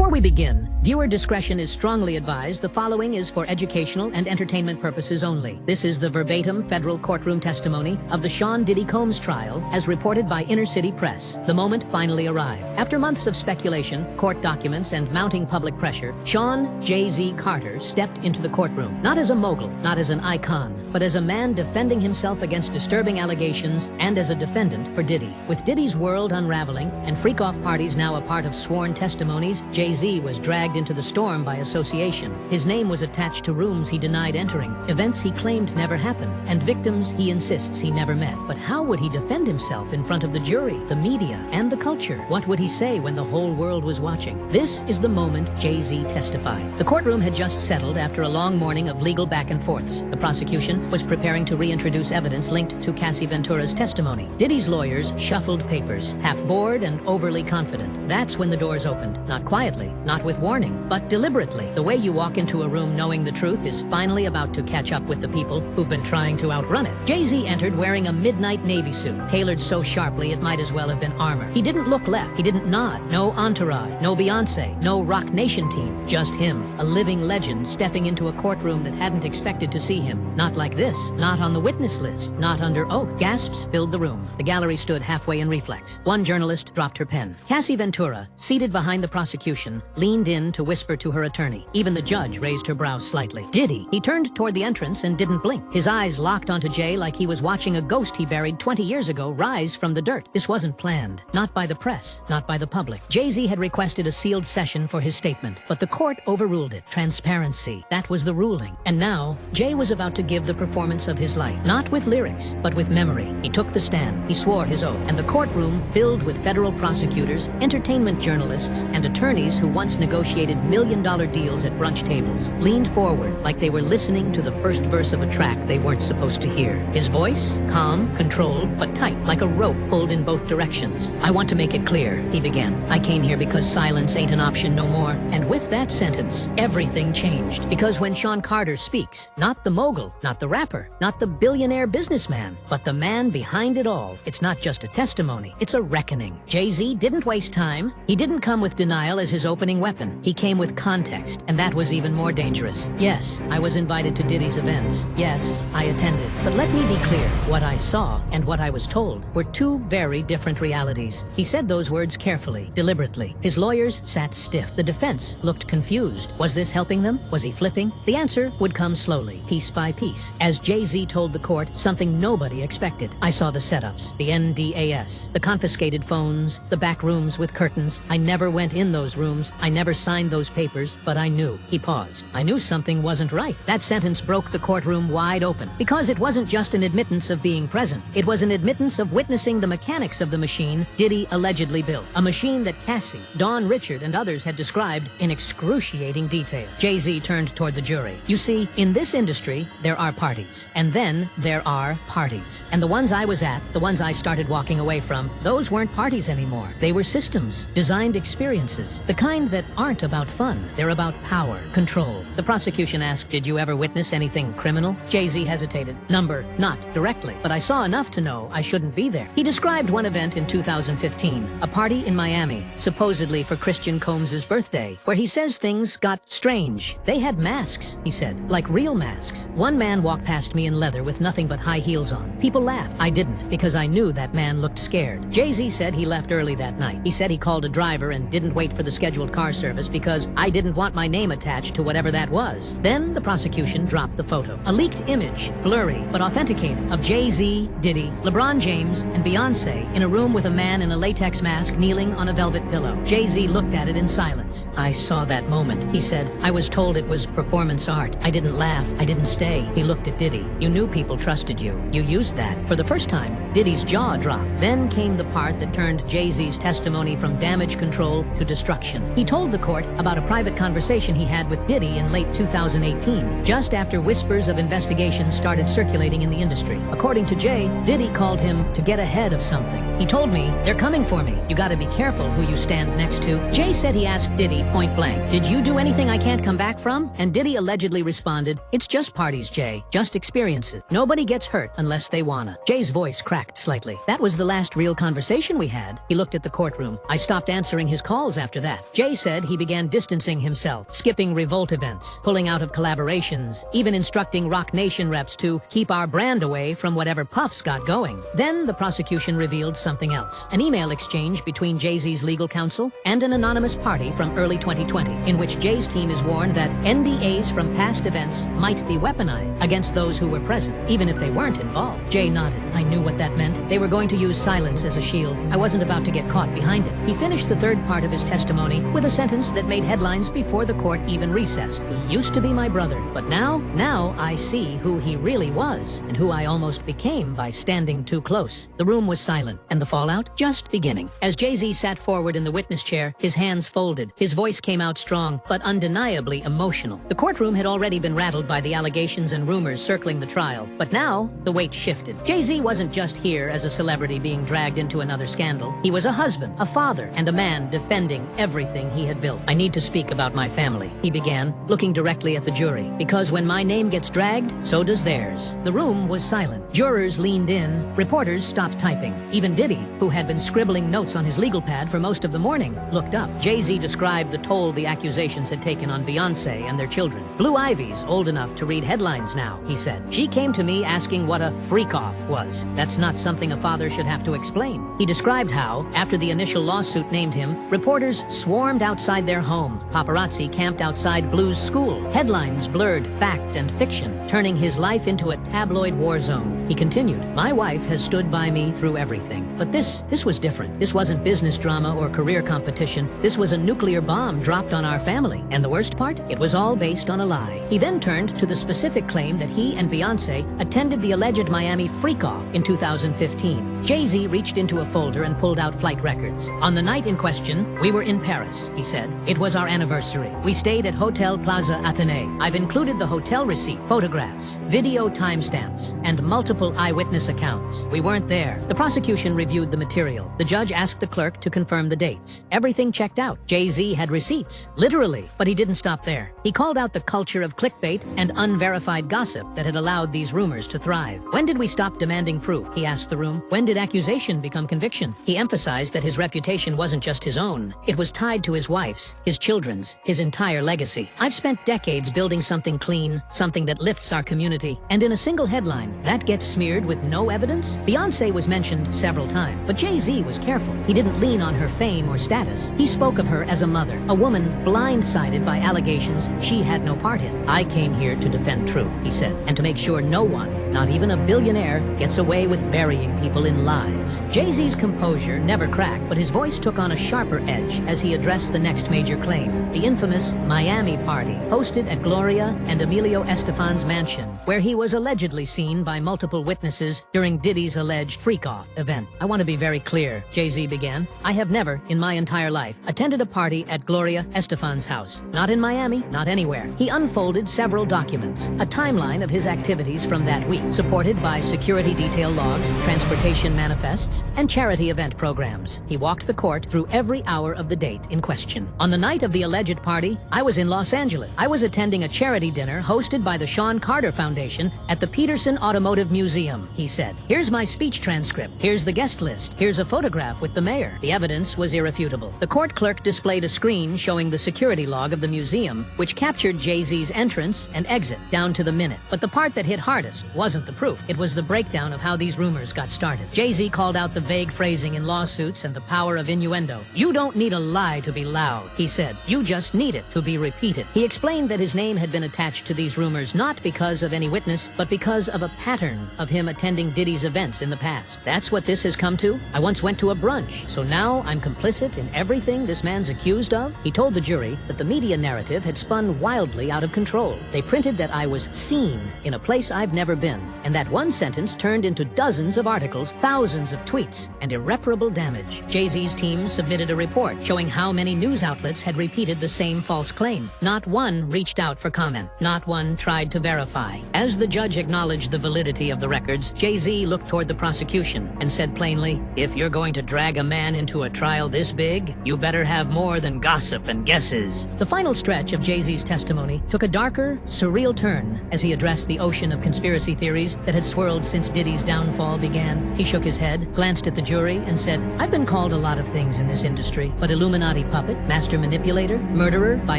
Before we begin, viewer discretion is strongly advised. The following is for educational and entertainment purposes only. This is the verbatim federal courtroom testimony of the Sean Diddy Combs trial as reported by Inner City Press. The moment finally arrived. After months of speculation, court documents, and mounting public pressure, Sean Jay-Z Carter stepped into the courtroom, not as a mogul, not as an icon, but as a man defending himself against disturbing allegations and as a defendant for Diddy. With Diddy's world unraveling and freak-off parties now a part of sworn testimonies, Jay-Z was dragged into the storm by association. His name was attached to rooms he denied entering, events he claimed never happened, and victims he insists he never met. But how would he defend himself in front of the jury, the media, and the culture? What would he say when the whole world was watching? This is the moment Jay-Z testified. The courtroom had just settled after a long morning of legal back and forths. The prosecution was preparing to reintroduce evidence linked to Cassie Ventura's testimony. Diddy's lawyers shuffled papers, half bored and overly confident. That's when the doors opened. Not quietly, not with warning, but deliberately. The way you walk into a room knowing the truth is finally about to catch up with the people who've been trying to outrun it. Jay-Z entered wearing a midnight navy suit, tailored so sharply it might as well have been armor. He didn't look left, he didn't nod. No entourage, no Beyonce, no Rock Nation team, just him, a living legend stepping into a courtroom that hadn't expected to see him. Not like this, not on the witness list, not under oath. Gasps filled the room. The gallery stood halfway in reflex. One journalist dropped her pen. Cassie Ventura, seated behind the prosecution, leaned in to whisper to her attorney. Even the judge raised her brows slightly. Diddy? He turned toward the entrance and didn't blink. His eyes locked onto Jay like he was watching a ghost he buried 20 years ago rise from the dirt. This wasn't planned. Not by the press, not by the public. Jay-Z had requested a sealed session for his statement, but the court overruled it. Transparency. That was the ruling. And now, Jay was about to give the performance of his life. Not with lyrics, but with memory. He took the stand. He swore his oath. And the courtroom, filled with federal prosecutors, entertainment journalists, and attorneys who once negotiated million-dollar deals at brunch tables, leaned forward like they were listening to the first verse of a track they weren't supposed to hear. His voice, calm, controlled, but tight, like a rope pulled in both directions. "I want to make it clear," he began. "I came here because silence ain't an option no more." And with that sentence, everything changed. Because when Sean Carter speaks, not the mogul, not the rapper, not the billionaire businessman, but the man behind it all, it's not just a testimony, it's a reckoning. Jay-Z didn't waste time. He didn't come with denial as his opening weapon. He came with context, and that was even more dangerous. "Yes, I was invited to Diddy's events. Yes, I attended. But let me be clear, what I saw and what I was told were two very different realities." He said those words carefully, deliberately. His lawyers sat stiff. The defense looked confused. Was this helping them? Was he flipping? The answer would come slowly, piece by piece, as Jay-Z told the court something nobody expected. "I saw the setups, the NDAS, the confiscated phones, the back rooms with curtains. I never went in those rooms. I never signed those papers, but I knew." He paused. "I knew something wasn't right." That sentence broke the courtroom wide open. Because it wasn't just an admittance of being present. It was an admittance of witnessing the mechanics of the machine Diddy allegedly built. A machine that Cassie, Dawn Richard, and others had described in excruciating detail. Jay-Z turned toward the jury. "You see, in this industry, there are parties. And then there are parties. And the ones I was at, the ones I started walking away from, those weren't parties anymore. They were systems, designed experiences, the kind that aren't about fun. They're about power, control." The prosecution asked, "Did you ever witness anything criminal?" Jay-Z hesitated. "Number, not directly, but I saw enough to know I shouldn't be there." He described one event in 2015, a party in Miami, supposedly for Christian Combs' birthday, where he says things got strange. "They had masks," he said, "like real masks. One man walked past me in leather with nothing but high heels on. People laughed. I didn't, because I knew that man looked scared." Jay-Z said he left early that night. He said he called a driver and didn't wait for the scheduled car service because "I didn't want my name attached to whatever that was." Then the prosecution dropped the photo. A leaked image, blurry but authenticated, of Jay-Z, Diddy, LeBron James, and Beyonce in a room with a man in a latex mask kneeling on a velvet pillow. Jay-Z looked at it in silence. "I saw that moment," he said. "I was told it was performance art. I didn't laugh. I didn't stay." He looked at Diddy. "You knew people trusted you. You used that." For the first time, Diddy's jaw dropped. Then came the part that turned Jay-Z's testimony from damage control to destruction. He told the court about a private conversation he had with Diddy in late 2018, just after whispers of investigations started circulating in the industry. According to Jay, Diddy called him to get ahead of something. "He told me, 'They're coming for me. You gotta be careful who you stand next to.'" Jay said he asked Diddy point blank, "Did you do anything I can't come back from?" And Diddy allegedly responded, "It's just parties, Jay. Just experiences. Nobody gets hurt unless they wanna." Jay's voice cracked. cracked slightly. That was the last real conversation we had. He looked at the courtroom. I stopped answering his calls after that. Jay said he began distancing himself, skipping revolt events, pulling out of collaborations, even instructing Rock Nation reps to keep our brand away from whatever Puffs got going. Then the prosecution revealed something else. An email exchange between Jay-Z's legal counsel and an anonymous party from early 2020, in which Jay's team is warned that NDAs from past events might be weaponized against those who were present, even if they weren't involved. Jay nodded. I knew what that meant. They were going to use silence as a shield. I wasn't about to get caught behind it. He finished the third part of his testimony with a sentence that made headlines before the court even recessed. He used to be my brother, but now I see who he really was and who I almost became by standing too close. The room was silent, and the fallout just beginning. As Jay-Z sat forward in the witness chair, his hands folded, his voice came out strong, but undeniably emotional. The courtroom had already been rattled by the allegations and rumors circling the trial, but now the weight shifted. Jay-Z wasn't just here as a celebrity being dragged into another scandal. He was a husband, a father, and a man defending everything he had built. I need to speak about my family, he began, looking directly at the jury, because when my name gets dragged, so does theirs. The room was silent. Jurors leaned in, reporters stopped typing. Even Diddy, who had been scribbling notes on his legal pad for most of the morning, looked up. Jay-Z described the toll the accusations had taken on Beyoncé and their children. Blue Ivy's old enough to read headlines now, he said. She came to me asking what a freak-off was. That's not something a father should have to explain. He described how, after the initial lawsuit named him, reporters swarmed outside their home. Paparazzi camped outside Blue's school. Headlines blurred fact and fiction, turning his life into a tabloid war zone. He continued, my wife has stood by me through everything. But this was different. This wasn't business drama or career competition. This was a nuclear bomb dropped on our family. And the worst part? It was all based on a lie. He then turned to the specific claim that he and Beyoncé attended the alleged Miami freak-off in 2015. Jay-Z reached into a folder and pulled out flight records. On the night in question, we were in Paris, he said. It was our anniversary. We stayed at Hotel Plaza Athénée. I've included the hotel receipt, photographs, video timestamps, and multiple eyewitness accounts. We weren't there. The prosecution reviewed the material. The judge asked the clerk to confirm the dates. Everything checked out. Jay-Z had receipts, literally, but he didn't stop there. He called out the culture of clickbait and unverified gossip that had allowed these rumors to thrive. When did we stop demanding proof? He asked the room. When did accusation become conviction? He emphasized that his reputation wasn't just his own. It was tied to his wife's, his children's, his entire legacy. I've spent decades building something clean, something that lifts our community, and in a single headline, that gets smeared with no evidence? Beyoncé was mentioned several times, but Jay-Z was careful. He didn't lean on her fame or status. He spoke of her as a mother, a woman blindsided by allegations she had no part in. I came here to defend truth, he said, and to make sure no one, not even a billionaire, gets away with burying people in lies. Jay-Z's composure never cracked, but his voice took on a sharper edge as he addressed the next major claim, the infamous Miami party, hosted at Gloria and Emilio Estefan's mansion, where he was allegedly seen by multiple witnesses during Diddy's alleged freak-off event. I want to be very clear, Jay-Z began. I have never, in my entire life, attended a party at Gloria Estefan's house. Not in Miami, not anywhere. He unfolded several documents, a timeline of his activities from that week, supported by security detail logs, transportation manifests, and charity event programs. He walked the court through every hour of the date in question. On the night of the alleged party, I was in Los Angeles. I was attending a charity dinner hosted by the Sean Carter Foundation at the Peterson Automotive Museum, he said. Here's my speech transcript. Here's the guest list. Here's a photograph with the mayor. The evidence was irrefutable. The court clerk displayed a screen showing the security log of the museum, which captured Jay-Z's entrance and exit down to the minute. But the part that hit hardest wasn't the proof. It was the breakdown of how these rumors got started. Jay-Z called out the vague phrasing in lawsuits and the power of innuendo. You don't need a lie to be loud, he said. You just need it to be repeated. He explained that his name had been attached to these rumors not because of any witness, but because of a pattern of him attending Diddy's events in the past. That's what this has come to? I once went to a brunch, so now I'm complicit in everything this man's accused of? He told the jury that the media narrative had spun wildly out of control. They printed that I was seen in a place I've never been, and that one sentence turned into dozens of articles, thousands of tweets, and irreparable damage. Jay-Z's team submitted a report showing how many news outlets had repeated the same false claim. Not one reached out for comment. Not one tried to verify. As the judge acknowledged the validity of the records, Jay-Z looked toward the prosecution and said plainly, "If you're going to drag a man into a trial this big, you better have more than gossip and guesses." The final stretch of Jay-Z's testimony took a darker, surreal turn as he addressed the ocean of conspiracy theories that had swirled since Diddy's downfall began. He shook his head, glanced at the jury, and said, "I've been called a lot of things in this industry, but Illuminati puppet, master manipulator, murderer by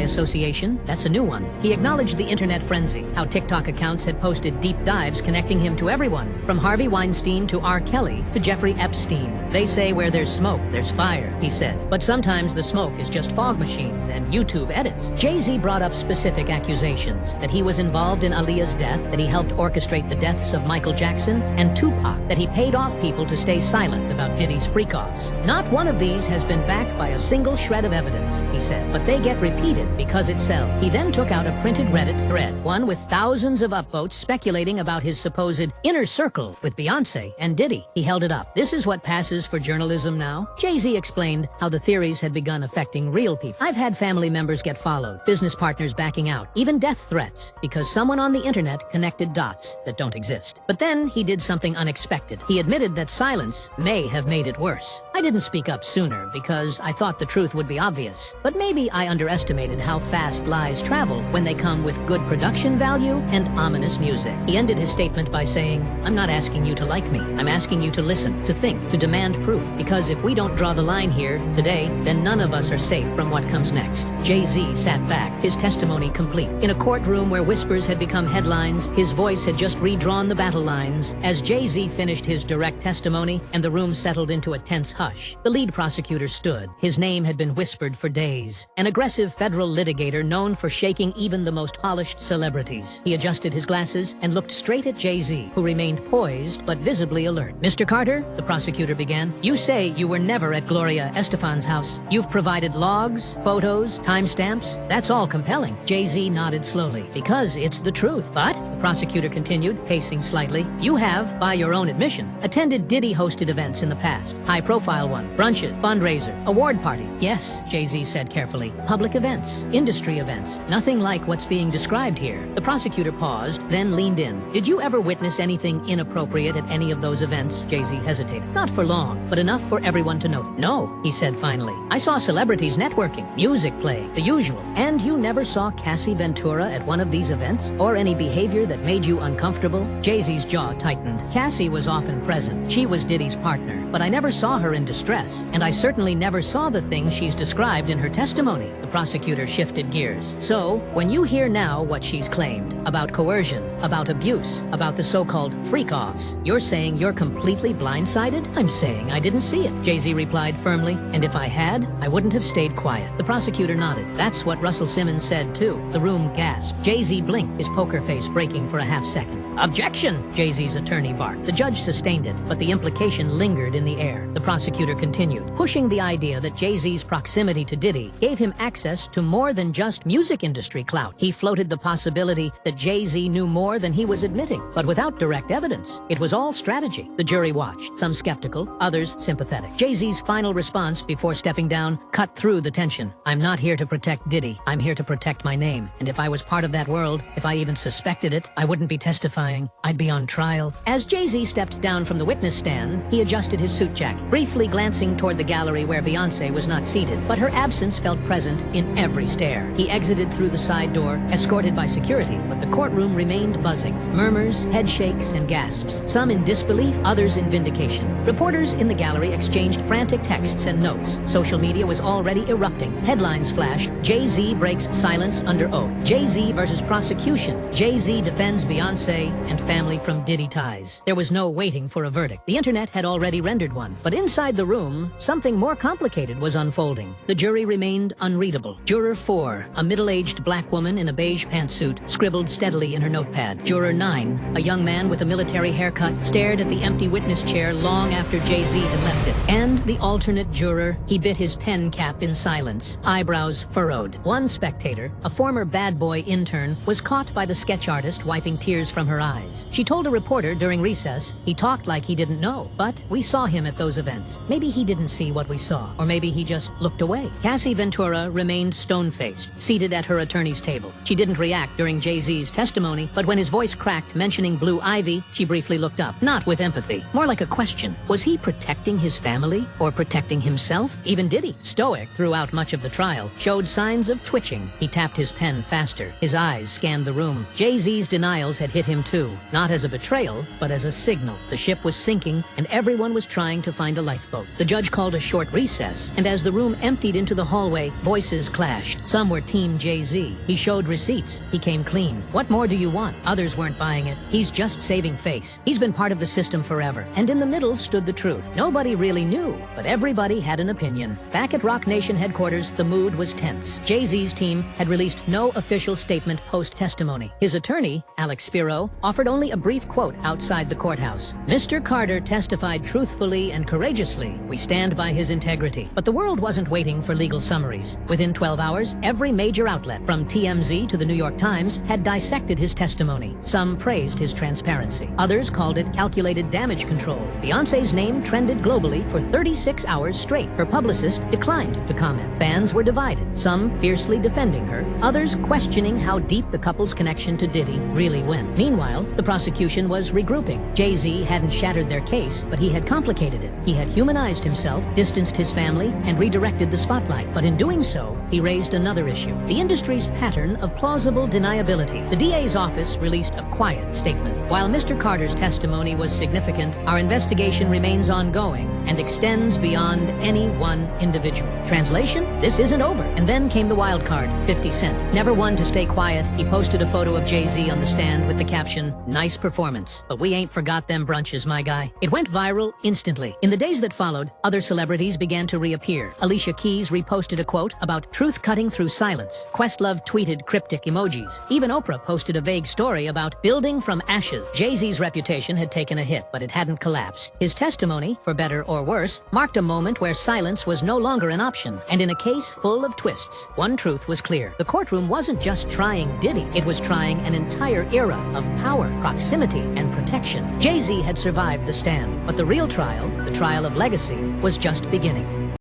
association, that's a new one." He acknowledged the internet frenzy, how TikTok accounts had posted deep dives connecting him to everyone, from Harvey Weinstein to R. Kelly to Jeffrey Epstein. "They say where there's smoke, there's fire," he said. "But sometimes the smoke is just fog machines and YouTube edits." Jay-Z brought up specific accusations that he was involved in Aaliyah's death, that he helped orchestrate the deaths of Michael Jackson and Tupac, that he paid off people to stay silent about Diddy's freak-offs. "Not one of these has been backed by a single shred of evidence," he said, "but they get repeated because it sells." He then took out a printed Reddit thread, one with thousands of upvotes speculating about his supposed inner circle with Beyonce and Diddy. He held it up. "This is what passes for journalism now?" Jay-Z explained how the theories had begun affecting real people. "I've had family members get followed, business partners backing out, even death threats, because someone on the internet connected dots that don't exist." But then he did something unexpected. He admitted that silence may have made it worse. "I didn't speak up sooner because I thought the truth would be obvious. But maybe I underestimated how fast lies travel when they come with good production value and ominous music." He ended his statement by saying, "I'm not asking you to like me. I'm asking you to listen, to think, to demand proof. Because if we don't draw the line here today, then none of us are safe from what comes next." Jay-Z sat back, his testimony complete. In a courtroom where whispers had become headlines, his voice had just redrawn the battle lines. As Jay-Z finished his direct testimony and the room settled into a tense hush, the lead prosecutor stood. His name had been whispered for days. An aggressive federal litigator known for shaking even the most polished celebrities. He adjusted his glasses and looked straight at Jay-Z, who remained poised but visibly alert. "Mr. Carter," the prosecutor began, "you say you were never at Gloria Estefan's house. You've provided logs, photos, timestamps. That's all compelling." Jay-Z nodded slowly. "Because it's the truth." "But," the prosecutor continued, pacing slightly, "you have, by your own admission, attended Diddy-hosted events in the past. High-profile one, brunches, fundraiser, award party." "Yes," Jay-Z said carefully. "Public events, industry events. Nothing like what's being described here." The prosecutor paused, then leaned in. "Did you ever witness anything inappropriate at any of those events?" Jay-Z hesitated. "Not for long, but enough for everyone to note." "No," he said finally. "I saw celebrities networking, music play, the usual." "And you never saw Cassie Ventura at one of these events? Or any behavior that made you uncomfortable?" Jay-Z's jaw tightened. "Cassie was often present. She was Diddy's partner. But I never saw her in distress. And I certainly never saw the things she's described in her testimony." The prosecutor shifted gears. "So, when you hear now what she's claimed, about coercion, about abuse, about the so-called freak-offs, you're saying you're completely blindsided?" "I'm saying I didn't see it," Jay-Z replied firmly. "And if I had, I wouldn't have stayed quiet." The prosecutor nodded. "That's what Russell Simmons said too." The room gasped. Jay-Z blinked, his poker face breaking for a half-second. "Objection!" Jay-Z's attorney barked. The judge sustained it, but the implication lingered in the air. The prosecutor continued, pushing the idea that Jay-Z's proximity to Diddy gave him access to more than just music industry clout. He floated the possibility that Jay-Z knew more than he was admitting, but without direct evidence. It was all strategy. The jury watched, some skeptical, others sympathetic. Jay-Z's final response before stepping down cut through the tension. "I'm not here to protect Diddy. I'm here to protect my name. And if I was part of that world, if I even suspected it, I wouldn't be testifying. I'd be on trial." As Jay-Z stepped down from the witness stand, he adjusted his suit jacket, briefly glancing toward the gallery where Beyonce was not seated, but her absence felt present in every stare. He exited through the side door, escorted by security, but the courtroom remained buzzing. Murmurs, head shakes, and gasps, some in disbelief, others in vindication. Reporters in the gallery exchanged frantic texts and notes. Social media was already erupting. Headlines flashed: Jay-Z breaks silence under oath. Jay-Z versus prosecution. Jay-Z defends Beyonce and family from Diddy ties. There was no waiting for a verdict. The internet had already rendered one. But inside the room, something more complicated was unfolding. The jury remained unreadable. Juror 4, a middle-aged black woman in a beige pantsuit, scribbled steadily in her notepad. Juror 9, a young man with a military haircut, stared at the empty witness chair long after Jay-Z had left it. And the alternate juror, he bit his pen cap in silence, eyebrows furrowed. One spectator, a former bad boy intern, was caught by the sketch artist wiping tears from her eyes. She told a reporter during recess, he talked like he didn't know, but we saw him at those events. Maybe he didn't see what we saw, or maybe he just looked away. Cassie Ventura remained stone-faced, seated at her attorney's table. She didn't react during Jay-Z's testimony, but when his voice cracked mentioning Blue Ivy, she briefly looked up, not with empathy, more like a question. Was he protecting his family or protecting himself? Even Diddy, stoic throughout much of the trial, showed signs of twitching. He tapped his pen faster. His eyes scanned the room. Jay-Z's denials had hit him too, not as a betrayal, but as a signal. The ship was sinking, and everyone was trying to find a lifeboat. The judge called a short recess, and as the room emptied into the hallway, voices clashed. Some were Team Jay-Z. He showed receipts. He came clean. What more do you want? Others weren't buying it. He's just saving face. He's been part of the system forever. And in the middle stood the truth. Nobody really knew, but everybody had an opinion. Back at Rock Nation headquarters, the mood was tense. Jay-Z's team had released no official statement post-testimony. His attorney, Alex Spiro, offered only a brief quote outside the courthouse. Mr. Carter testified truthfully and courageously. We stand by his integrity. But the world wasn't waiting for legal summaries. Within 12 hours, every major outlet, from TMZ to the New York Times, had dissected his testimony. Some praised his transparency. Others called it calculated damage control. Beyoncé's name trended globally for 36 hours straight. Her publicist declined to comment. Fans were divided, some fiercely defending her, others questioning how deep the couple's connection to Diddy really went. Meanwhile, the prosecution was regrouping. Jay-Z hadn't shattered their case, but he had complicated it. He had humanized himself, distanced his family, and redirected the spotlight. But in doing so, he raised another issue: the industry's pattern of plausible deniability. The DA's office released a quiet statement. While Mr. Carter's testimony was significant, our investigation remains ongoing and extends beyond any one individual. Translation? This isn't over. And then came the wild card, 50 Cent. Never one to stay quiet, he posted a photo of Jay-Z on the stand with the caption, "Nice performance, but we ain't forgot them brunches, my guy." It went viral instantly. In the days that followed, other celebrities began to reappear. Alicia Keys reposted a quote about truth cutting through silence. Questlove tweeted cryptic emojis. Even Oprah posted a vague story about building from ashes. Jay-Z's reputation had taken a hit, but it hadn't collapsed. His testimony, for better or worse, marked a moment where silence was no longer an option. And in a case full of twists, one truth was clear. The courtroom wasn't just trying Diddy, it was trying an entire era of power, proximity, and protection. Jay-Z had survived the stand, but the real trial, the trial of legacy, was just beginning.